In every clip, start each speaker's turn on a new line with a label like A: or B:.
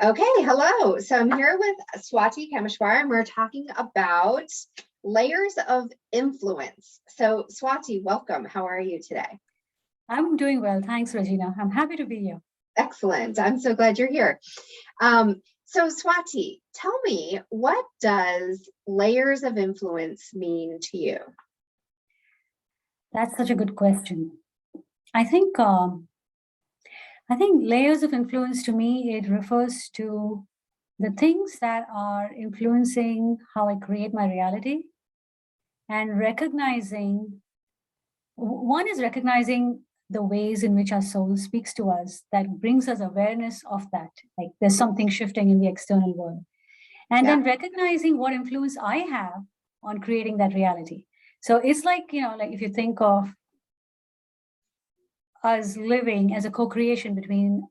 A: Okay, hello. So I'm here with Swati Kameswar, and we're talking about layers of influence. So Swati, welcome. How are you today?
B: I'm doing well. Thanks, Regina. I'm happy to be here.
A: Excellent. I'm so glad you're here. So Swati, tell me, what does layers of influence mean to you?
B: That's such a good question. I think layers of influence to me, it refers to the things that are influencing how I create my reality and recognizing one is recognizing the ways in which our soul speaks to us that brings us awareness of that. Like there's something shifting in the external world. And
A: Yeah.
B: then recognizing what influence I have on creating that reality. So it's like, like if you think of us living as a co-creation between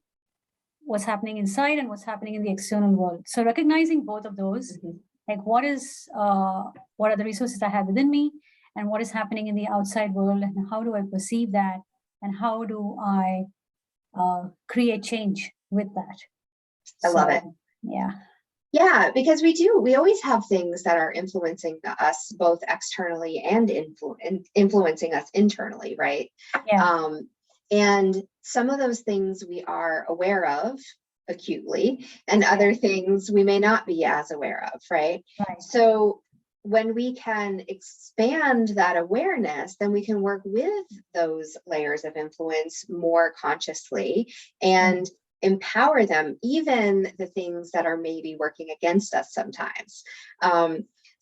B: what's happening inside and what's happening in the external world. So recognizing both of those, like what are the resources I have within me and what is happening in the outside world and how do I perceive that and how do I create change with that.
A: I love it.
B: Yeah.
A: Yeah, because we always have things that are influencing us both externally and influencing us internally, right?
B: Yeah.
A: And some of those things we are aware of acutely, and other things we may not be as aware of, right?
B: Right.
A: So when we can expand that awareness, then we can work with those layers of influence more consciously and empower them, even the things that are maybe working against us sometimes.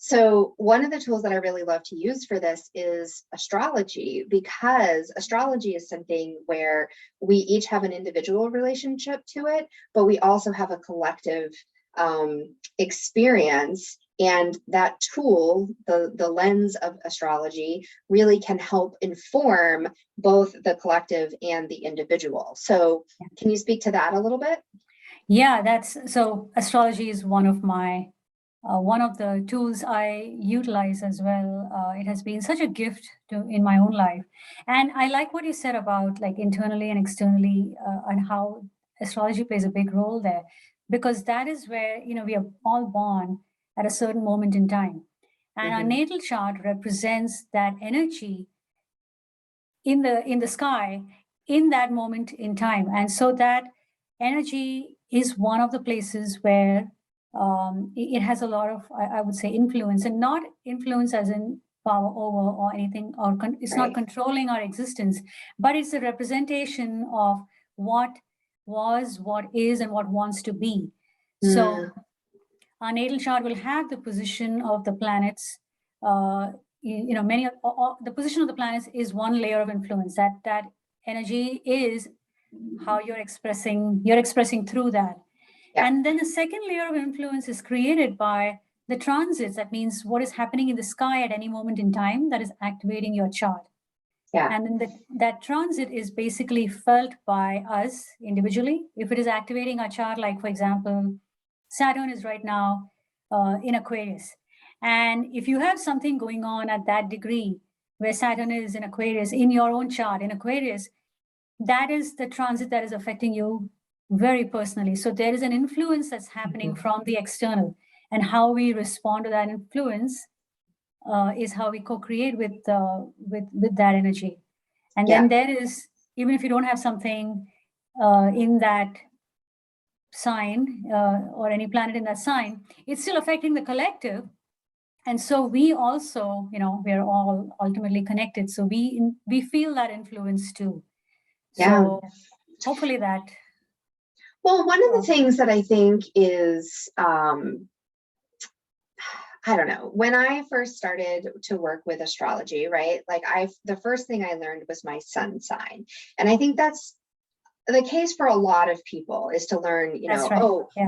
A: So one of the tools that I really love to use for this is astrology, because astrology is something where we each have an individual relationship to it, but we also have a collective experience. And that tool, the lens of astrology, really can help inform both the collective and the individual. So can you speak to that a little bit?
B: Yeah, so astrology is one of the tools I utilize as well. It has been such a gift in my own life. And I like what you said about like internally and externally and how astrology plays a big role there, because that is where, we are all born at a certain moment in time. And our natal chart represents that energy in the sky in that moment in time. And so that energy is one of the places where it has a lot of, I would say, influence, and not influence as in power over or anything, or it's not controlling our existence, but it's a representation of what was, what is, and what wants to be. So our natal chart will have the position of the planets. Many of the position of the planets is one layer of influence. That energy is how you're expressing through that. Yeah. And then the second layer of influence is created by the transits. That means what is happening in the sky at any moment in time that is activating your chart. Yeah. And then that transit is basically felt by us individually. If it is activating our chart, like for example, Saturn is right now in Aquarius. And if you have something going on at that degree where Saturn is in Aquarius, in your own chart in Aquarius, that is the transit that is affecting you very personally. So there is an influence that's happening from the external, and how we respond to that influence is how we co-create with that energy. And then there is, even if you don't have something in that sign or any planet in that sign, it's still affecting the collective. And so we also, we're all ultimately connected. So we feel that influence too. So hopefully that.
A: Well, one of the things that I think is, I don't know, when I first started to work with astrology, right? Like the first thing I learned was my sun sign. And I think that's the case for a lot of people, is to learn,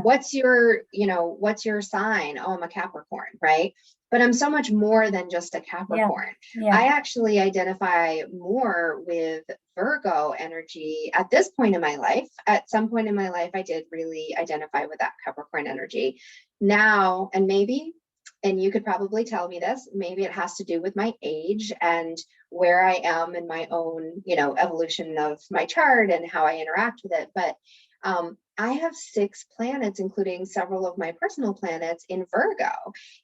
A: what's your sign? Oh, I'm a Capricorn, right? But I'm so much more than just a Capricorn. I actually identify more with Virgo energy at this point in my life. At some point in my life, I did really identify with that Capricorn energy. Now, and you could probably tell me this, maybe it has to do with my age and where I am in my own, evolution of my chart and how I interact with it. But I have 6 planets, including several of my personal planets in Virgo.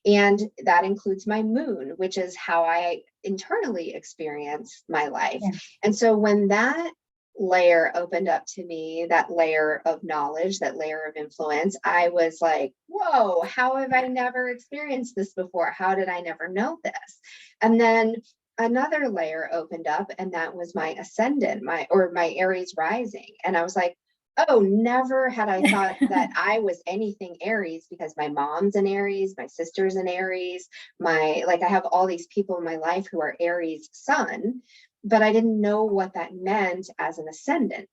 A: And that includes my moon, which is how I internally experience my life.
B: Yeah.
A: And so when that layer opened up to me, that layer of knowledge, that layer of influence, I was like, whoa, how have I never experienced this before? How did I never know this? And then another layer opened up, and that was my ascendant, my Aries rising. And I was like, oh, never had I thought that I was anything Aries, because my mom's an Aries, my sister's an Aries, I have all these people in my life who are Aries sun, but I didn't know what that meant as an ascendant,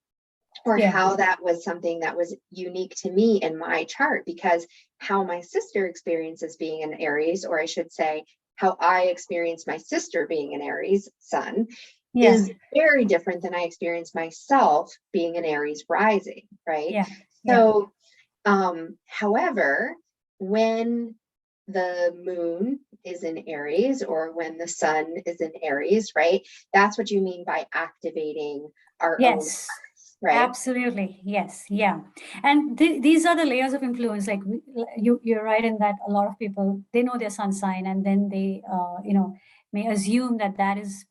A: or how that was something that was unique to me in my chart, because how my sister experiences being an Aries, or I should say, how I experience my sister being an Aries sun, is very different than I experience myself being an Aries rising, right? So, however, when the moon is in Aries, or when the sun is in Aries, right? That's what you mean by activating our own charts, right?
B: Absolutely. Yes. Yeah. And these are the layers of influence. Like you're right in that a lot of people, they know their sun sign, and then they, may assume that that is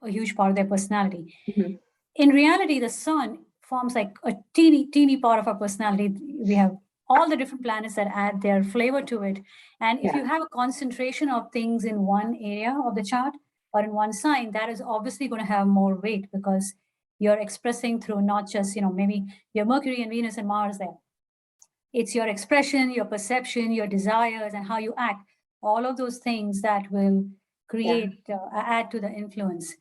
B: a huge part of their personality.
A: Mm-hmm.
B: In reality, the sun forms like a teeny part of our personality. We have all the different planets that add their flavor to it. And if you have a concentration of things in one area of the chart or in one sign, that is obviously going to have more weight, because you're expressing through not just, maybe your Mercury and Venus and Mars there. It's your expression, your perception, your desires, and how you act. All of those things that will create, add to the influence.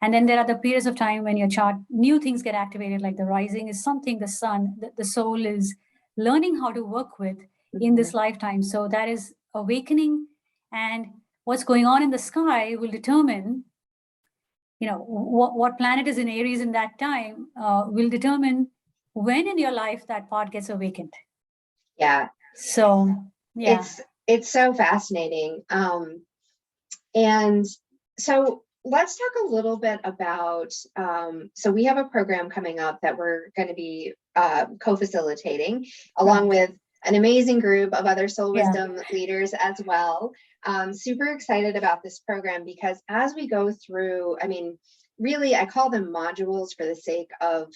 B: And then there are the periods of time when your chart, new things get activated, like the rising is something the sun, the soul is learning how to work with in this lifetime. So that is awakening, and what's going on in the sky will determine, what planet is in Aries in that time, will determine when in your life that part gets awakened.
A: Yeah.
B: So, yeah.
A: It's so fascinating. And so let's talk a little bit about, so we have a program coming up that we're going to be co-facilitating along with an amazing group of other soul wisdom leaders as well. Super excited about this program, because as we go through, really, I call them modules for the sake of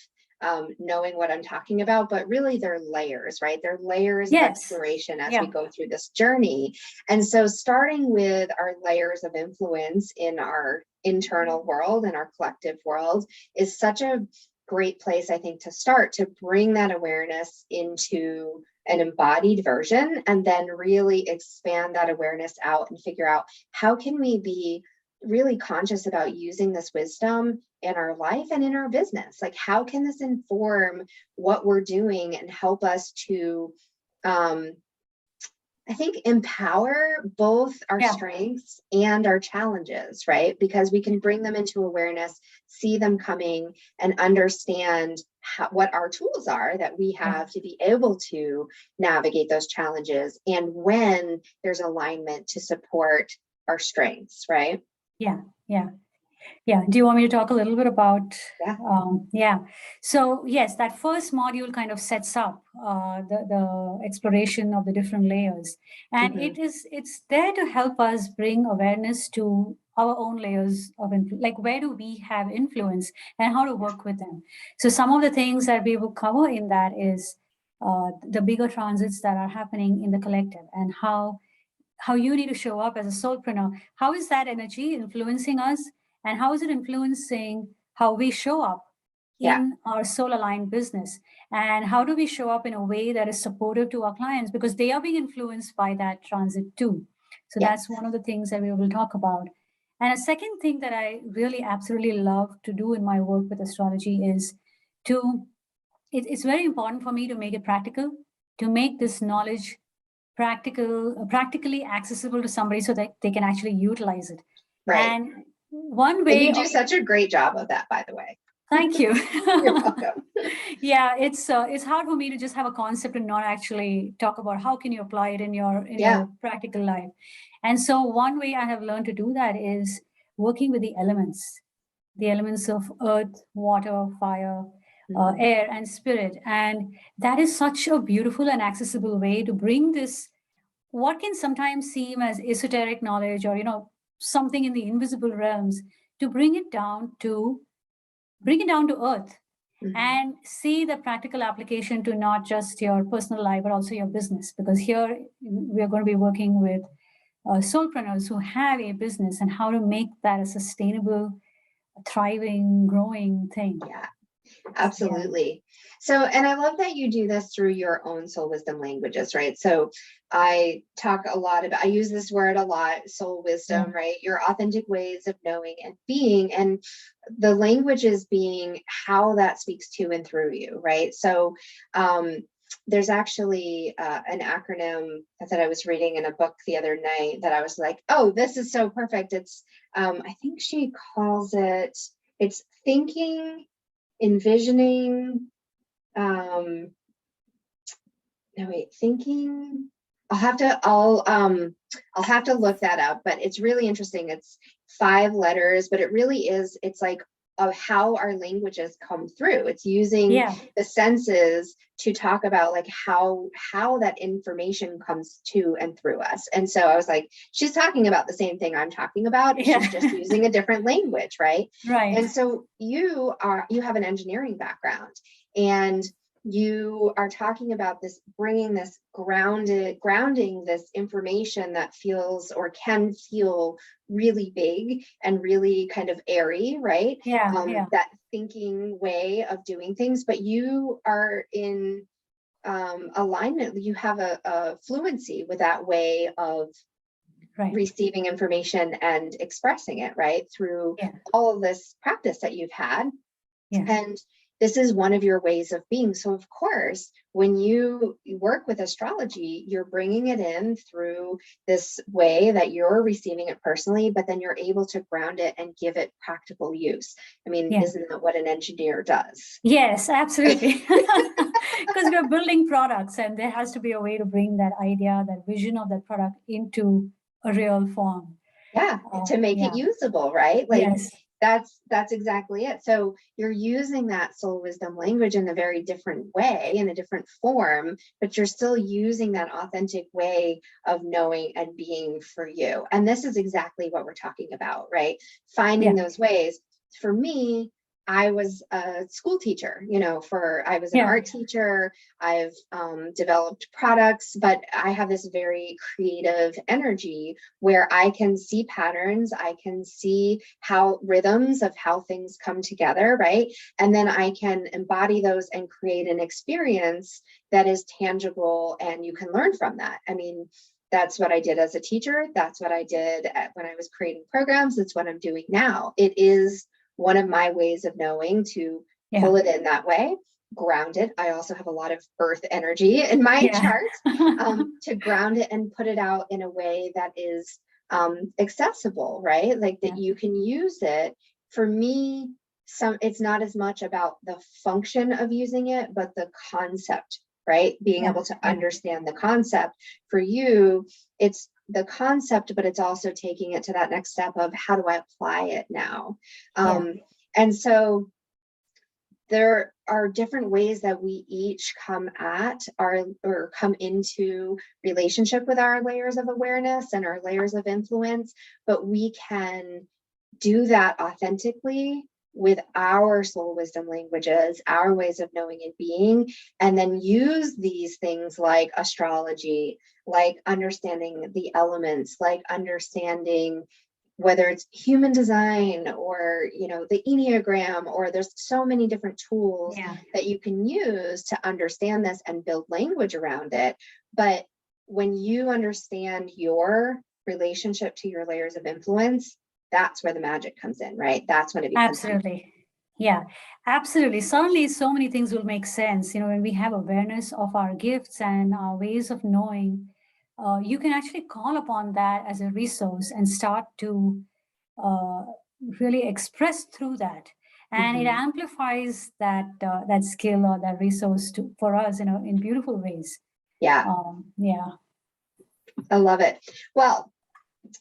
A: knowing what I'm talking about, but really they're layers, right? They're layers of exploration as we go through this journey. And so starting with our layers of influence in our internal world and our collective world is such a great place, I think, to start, to bring that awareness into an embodied version, and then really expand that awareness out and figure out how can we be really conscious about using this wisdom in our life and in our business. Like, how can this inform what we're doing and help us to, I think, empower both our strengths and our challenges, right? Because we can bring them into awareness, see them coming, and understand what our tools are that we have to be able to navigate those challenges, and when there's alignment to support our strengths, right?
B: Yeah. Do you want me to talk a little bit about? So yes, that first module kind of sets up the exploration of the different layers, and it's there to help us bring awareness to our own layers of like where do we have influence and how to work with them. So some of the things that we will cover in that is the bigger transits that are happening in the collective, and how you need to show up as a soulpreneur. How is that energy influencing us? And how is it influencing how we show up in our soul aligned business? And how do we show up in a way that is supportive to our clients? Because they are being influenced by that transit too. So that's one of the things that we will talk about. And a second thing that I really absolutely love to do in my work with astrology is it's very important for me to make it practical, to make this knowledge practically accessible to somebody so that they can actually utilize it.
A: Right.
B: And one way,
A: and you do such a great job of that, by the way.
B: Thank you.
A: You're welcome.
B: It's hard for me to just have a concept and not actually talk about how can you apply it in your practical life. And so one way I have learned to do that is working with the elements of earth, water, fire, air and spirit. And that is such a beautiful and accessible way to bring this, what can sometimes seem as esoteric knowledge or, something in the invisible realms, to bring it down to earth and see the practical application to not just your personal life, but also your business. Because here we are going to be working with soulpreneurs who have a business and how to make that a sustainable, thriving, growing thing.
A: Yeah, absolutely. So, and I love that you do this through your own soul wisdom languages, right? So I talk a lot about, I use this word a lot, soul wisdom, right? Your authentic ways of knowing and being, and the languages being how that speaks to and through you, right? So there's actually an acronym that I was reading in a book the other night that I was like, oh, this is so perfect. It's, I think she calls it, it's thinking, envisioning, thinking. I'll have to look that up, but it's really interesting. It's 5 letters, but it really is, it's like of how our languages come through. It's using the senses to talk about like how that information comes to and through us. And so I was like, she's talking about the same thing I'm talking about. She's just using a different language, right?
B: Right.
A: And so you have an engineering background, and you are talking about this, bringing this grounding this information that feels or can feel really big and really kind of airy, right? That thinking way of doing things, but you are in alignment. You have a fluency with that way of receiving information and expressing it, right? Through all of this practice that you've had. And this is one of your ways of being. So of course, when you work with astrology, you're bringing it in through this way that you're receiving it personally, but then you're able to ground it and give it practical use. I mean, isn't that what an engineer does?
B: Yes, absolutely. Because we're building products, and there has to be a way to bring that idea, that vision of that product into a real form.
A: To make it usable, right? Like that's exactly it. So you're using that soul wisdom language in a very different way, in a different form, but you're still using that authentic way of knowing and being for you. And this is exactly what we're talking about, right? Finding those ways. For me, I was a school teacher, I was an art teacher. I've developed products, but I have this very creative energy where I can see patterns. I can see how rhythms of how things come together, right? And then I can embody those and create an experience that is tangible, and you can learn from that. I mean, that's what I did as a teacher. That's what I did when I was creating programs. It's what I'm doing now. It is one of my ways of knowing, to pull it in that way, ground it. I also have a lot of earth energy in my chart, to ground it and put it out in a way that is accessible, right? Like that you can use it. For me, it's not as much about the function of using it, but the concept, right? Being able to understand the concept. For you, it's the concept, but it's also taking it to that next step of how do I apply it now? And so there are different ways that we each come at or come into relationship with our layers of awareness and our layers of influence, but we can do that authentically with our soul wisdom languages, our ways of knowing and being, and then use these things like astrology, like understanding the elements, like understanding whether it's human design or, the Enneagram, or there's so many different tools that you can use to understand this and build language around it. But when you understand your relationship to your layers of influence, that's where the magic comes in, right? That's when it becomes
B: absolutely. Yeah, absolutely. Suddenly, so many things will make sense. When we have awareness of our gifts and our ways of knowing, you can actually call upon that as a resource and start to really express through that. And it amplifies that skill or that resource for us, in beautiful ways.
A: I love it. Well,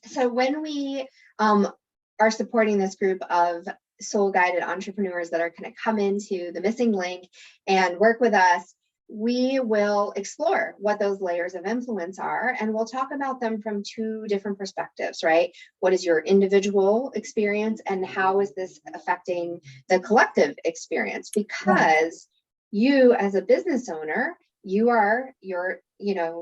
A: so when we are supporting this group of soul guided entrepreneurs that are going to come into the missing link and work with us, we will explore what those layers of influence are, and we'll talk about them from two different perspectives, right? What is your individual experience, and how is this affecting the collective experience? Because you, as a business owner, you're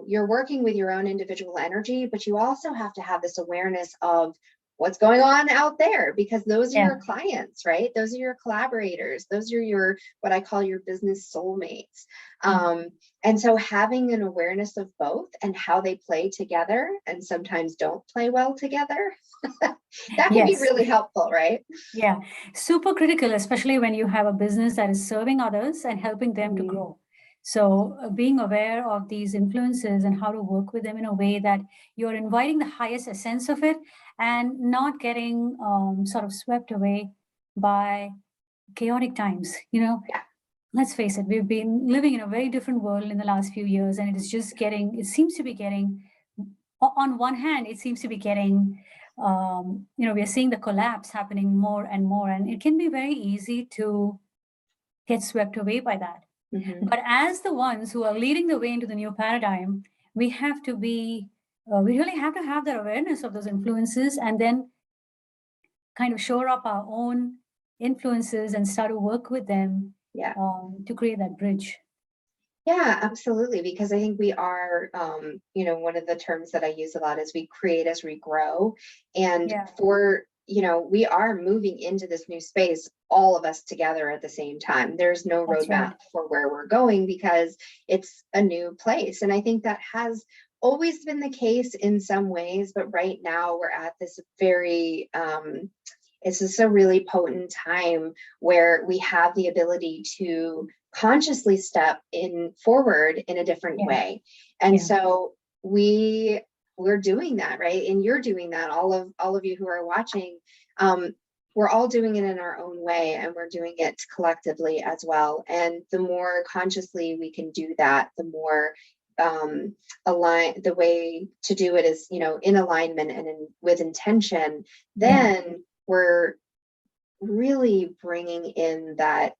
A: working with your own individual energy, but you also have to have this awareness of what's going on out there, because those are your clients, right? Those are your collaborators. Those are your, what I call your business soulmates. And so having an awareness of both and how they play together and sometimes don't play well together, that can be really helpful, right?
B: Yeah, super critical, especially when you have a business that is serving others and helping them to grow. So being aware of these influences and how to work with them in a way that you're inviting the highest essence of it and not getting sort of swept away by chaotic times. Let's face it, we've been living in a very different world in the last few years, and it seems to be getting, on one hand, it seems to be getting, we are seeing the collapse happening more and more, and it can be very easy to get swept away by that. But as the ones who are leading the way into the new paradigm, we have to be, we really have to have that awareness of those influences and then kind of shore up our own influences and start to work with them to create that bridge.
A: Yeah, absolutely. Because I think we are, one of the terms that I use a lot is we create as we grow. And we are moving into this new space, all of us together at the same time. There's no roadmap for where we're going because it's a new place. And I think that has always been the case in some ways, but right now we're at this very, it's just a really potent time where we have the ability to consciously step forward in a different way. And so we're doing that, right? And you're doing that. All of you who are watching, we're all doing it in our own way, and we're doing it collectively as well. And the more consciously we can do that, the more the way to do it is, in alignment and with intention, then we're really bringing in that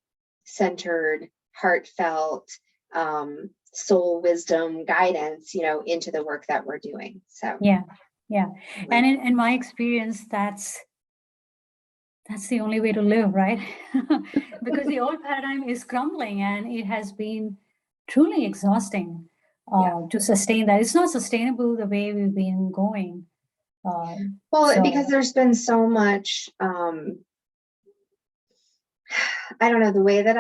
A: centered, heartfelt, soul wisdom guidance, into the work that we're doing. So
B: and in my experience, that's the only way to live, right? Because the old paradigm is crumbling, and it has been truly exhausting to sustain that. It's not sustainable the way we've been going.
A: Because there's been so much, I don't know, the way that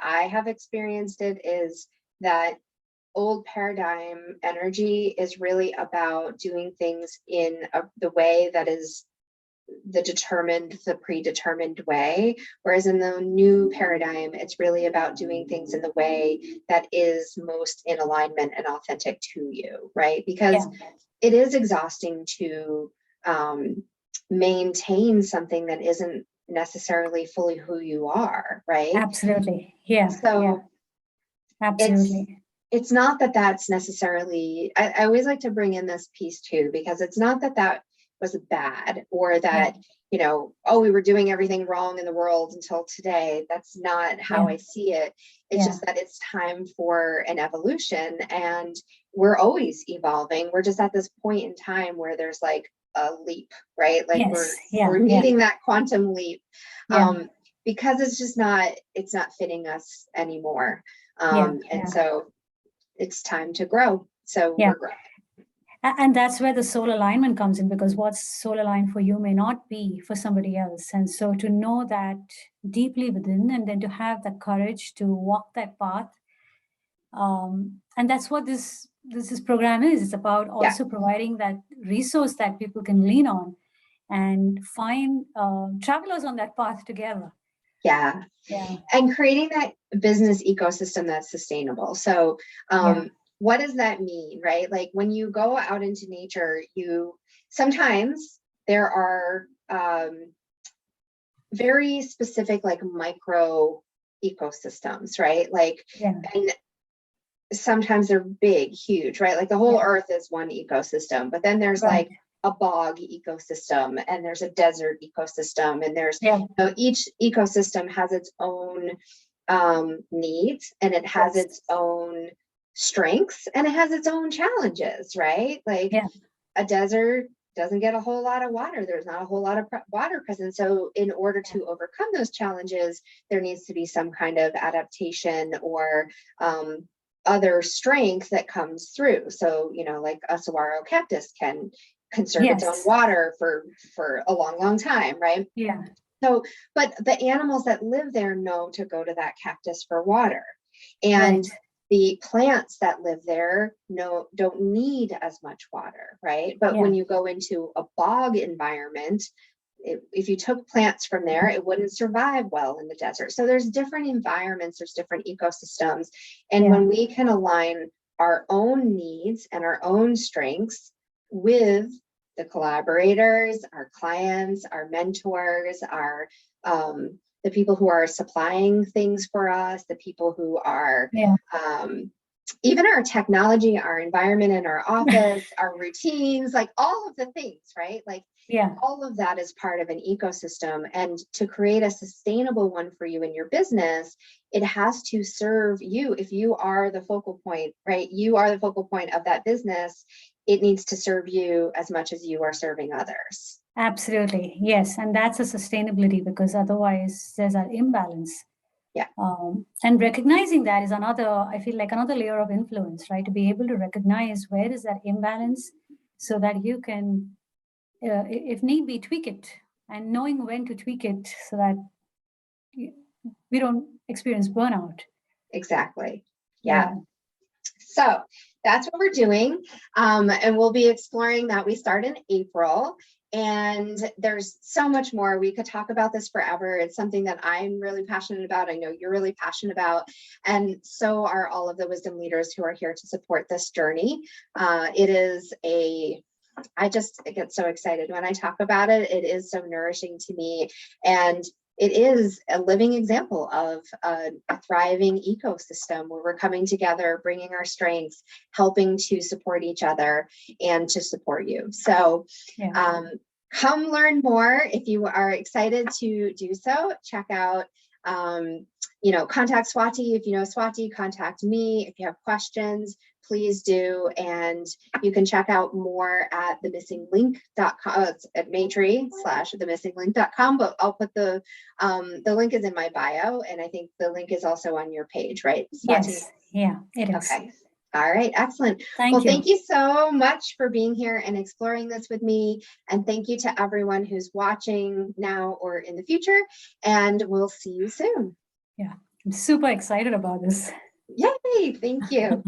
A: I have experienced it is that old paradigm energy is really about doing things in the way that is the predetermined way, whereas in the new paradigm, it's really about doing things in the way that is most in alignment and authentic to you, right? Because it is exhausting to maintain something that isn't necessarily fully who you are, right?
B: Absolutely. Absolutely.
A: It's not that that's necessarily, I always like to bring in this piece too, because it's not that was bad, or that we were doing everything wrong in the world until today. That's not how I see it. It's just that it's time for an evolution, and we're always evolving. We're just at this point in time where there's like a leap, right? Like we're needing that quantum leap, because it's not fitting us anymore. And so it's time to grow. So we're growing.
B: And that's where the soul alignment comes in, because what's soul aligned for you may not be for somebody else. And so to know that deeply within, and then to have the courage to walk that path. And that's what this program is. It's about also providing that resource that people can lean on and find travelers on that path together. And creating that business ecosystem that's sustainable. So
A: what does that mean, right? Like when you go out into nature, sometimes there are very specific, like micro ecosystems, right? Like, and sometimes they're big, huge, right? Like the whole earth is one ecosystem, but then there's like a bog ecosystem, and there's a desert ecosystem, and there's,
B: Yeah.
A: you know, each ecosystem has its own needs, and it has
B: Yes.
A: its own strengths, and it has its own challenges, right? Like
B: Yeah.
A: a desert doesn't get a whole lot of water. There's not a whole lot of water present. So in order to overcome those challenges, there needs to be some kind of adaptation or other strength that comes through. So, you know, like a saguaro cactus can conserve its own
B: Yes.
A: water for a long time, right?
B: Yeah.
A: So, but the animals that live there know to go to that cactus for water. And
B: Right.
A: the plants that live there don't need as much water, right? But
B: Yeah.
A: when you go into a bog environment, if you took plants from there, it wouldn't survive well in the desert. So there's different environments, there's different ecosystems. And
B: Yeah.
A: when we can align our own needs and our own strengths with the collaborators, our clients, our mentors, our the people who are supplying things for us, the people who are
B: Yeah.
A: even our technology, our environment in our office, our routines, like all of the things, right? Like
B: Yeah.
A: all of that is part of an ecosystem. And to create a sustainable one for you in your business, it has to serve you. If you are the focal point, right? You are the focal point of that business. It needs to serve you as much as you are serving others.
B: Absolutely. Yes. And that's a sustainability, because otherwise there's an imbalance.
A: Yeah.
B: And recognizing that is another, I feel like another layer of influence, right? To be able to recognize where is that imbalance so that you can, if need be, tweak it, and knowing when to tweak it so that we don't experience burnout.
A: Exactly. Yeah.
B: Yeah.
A: So that's what we're doing. And we'll be exploring that. We start in April. And there's so much more. We could talk about this forever. It's something that I'm really passionate about. I know you're really passionate about. And so are all of the wisdom leaders who are here to support this journey. I just get so excited when I talk about it. It is so nourishing to me. And it is a living example of a thriving ecosystem where we're coming together, bringing our strengths, helping to support each other and to support you. So come learn more. If you are excited to do so, check out, contact Swati. If you know Swati, contact me. If you have questions, please do. And you can check out more at themissinglink.com. It's at Maitri/themissinglink.com, but I'll put the link is in my bio. And I think the link is also on your page, right, Swati?
B: Yes. Yeah, it is.
A: Okay. All right. Excellent.
B: Thank you.
A: Thank you so much for being here and exploring this with me. And thank you to everyone who's watching now or in the future. And we'll see you soon.
B: Yeah, I'm super excited about this.
A: Yay. Thank you.